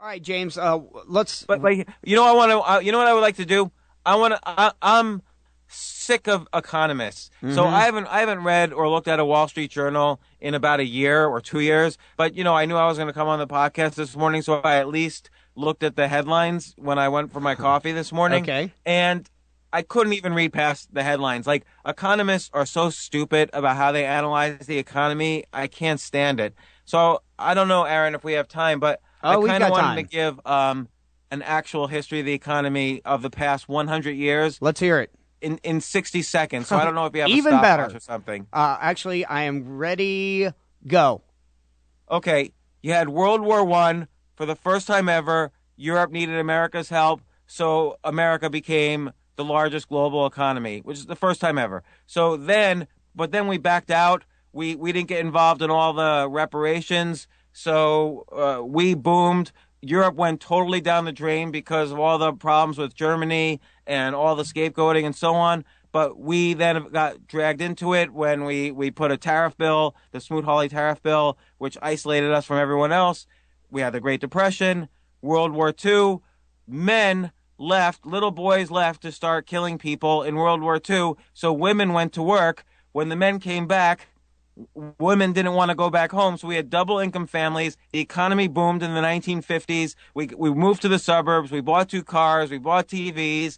All right, James. Let's. But you know, you know what I would like to do? I'm sick of economists. Mm-hmm. So I haven't read or looked at a Wall Street Journal in about a year or 2 years. But you know, I knew I was going to come on the podcast this morning, so I at least looked at the headlines when I went for my coffee this morning. Okay. And I couldn't even read past the headlines. Like, economists are so stupid about how they analyze the economy. I can't stand it. So I don't know, Aaron, if we have time, but I kind of wanted to give an actual history of the economy of the past 100 years. Let's hear it. In 60 seconds. So I don't know if you have even a better or something. Actually, I am ready. Go. Okay. You had World War I. For the first time ever, Europe needed America's help, so America became the largest global economy, which is the first time ever. So then we backed out. We didn't get involved in all the reparations. So we boomed. Europe went totally down the drain because of all the problems with Germany and all the scapegoating and so on. But we then got dragged into it when we put a tariff bill, the Smoot-Hawley tariff bill, which isolated us from everyone else. We had the Great Depression, World War II. Men left, little boys left to start killing people in World War II. So women went to work. When the men came back, women didn't want to go back home, so we had double income families. The economy boomed in the 1950s. We moved to the suburbs. We bought 2 cars. We bought TVs.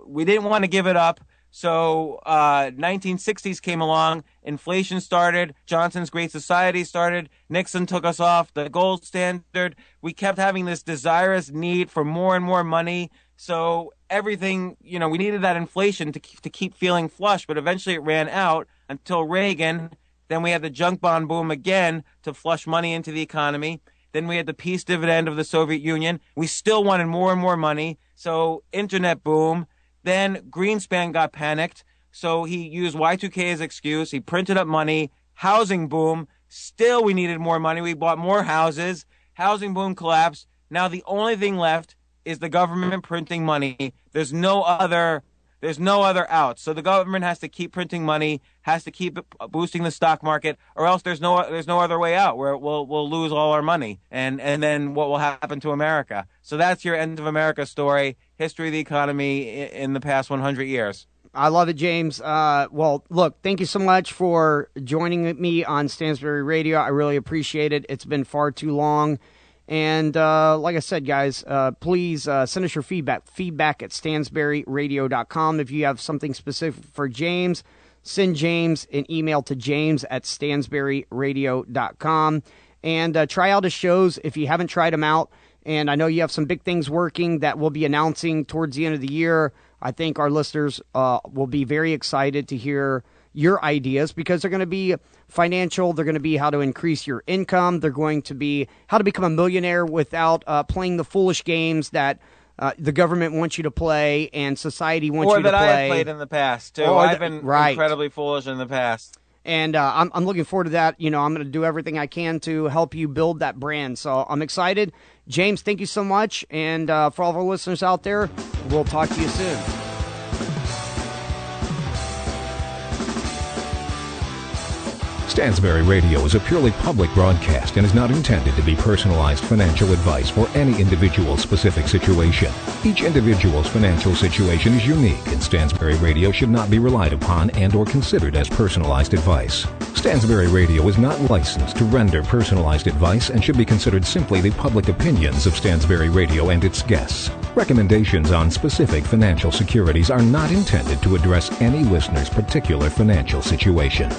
We didn't want to give it up. So 1960s came along. Inflation started. Johnson's Great Society started. Nixon took us off the gold standard. We kept having this desirous need for more and more money. So everything, you know, we needed that inflation to keep feeling flush, but eventually it ran out until Reagan. Then we had the junk bond boom again to flush money into the economy. Then we had the peace dividend of the Soviet Union. We still wanted more and more money. So internet boom. Then Greenspan got panicked. So he used Y2K as excuse. He printed up money. Housing boom. Still we needed more money. We bought more houses. Housing boom collapsed. Now the only thing left is the government printing money. There's no other out. So the government has to keep printing money, has to keep boosting the stock market, or else there's no other way out where we'll lose all our money. And then what will happen to America? So that's your end of America story, history of the economy in the past 100 years. I love it, James. Well, look, thank you so much for joining me on Stansberry Radio. I really appreciate it. It's been far too long. And like I said, guys, please send us your feedback at stansberryradio.com. If you have something specific for James, send James an email to james@stansberryradio.com. And try out his shows if you haven't tried them out. And I know you have some big things working that we'll be announcing towards the end of the year. I think our listeners will be very excited to hear your ideas because they're going to be financial. They're going to be how to increase your income. They're going to be how to become a millionaire without playing the foolish games that the government wants you to play and society wants you to play. Or that I have played in the past, too. I've been incredibly foolish in the past. And I'm looking forward to that. You know, I'm going to do everything I can to help you build that brand. So I'm excited. James, thank you so much. And for all of our listeners out there, we'll talk to you soon. Stansberry Radio is a purely public broadcast and is not intended to be personalized financial advice for any individual's specific situation. Each individual's financial situation is unique, and Stansberry Radio should not be relied upon and or considered as personalized advice. Stansberry Radio is not licensed to render personalized advice and should be considered simply the public opinions of Stansberry Radio and its guests. Recommendations on specific financial securities are not intended to address any listener's particular financial situation.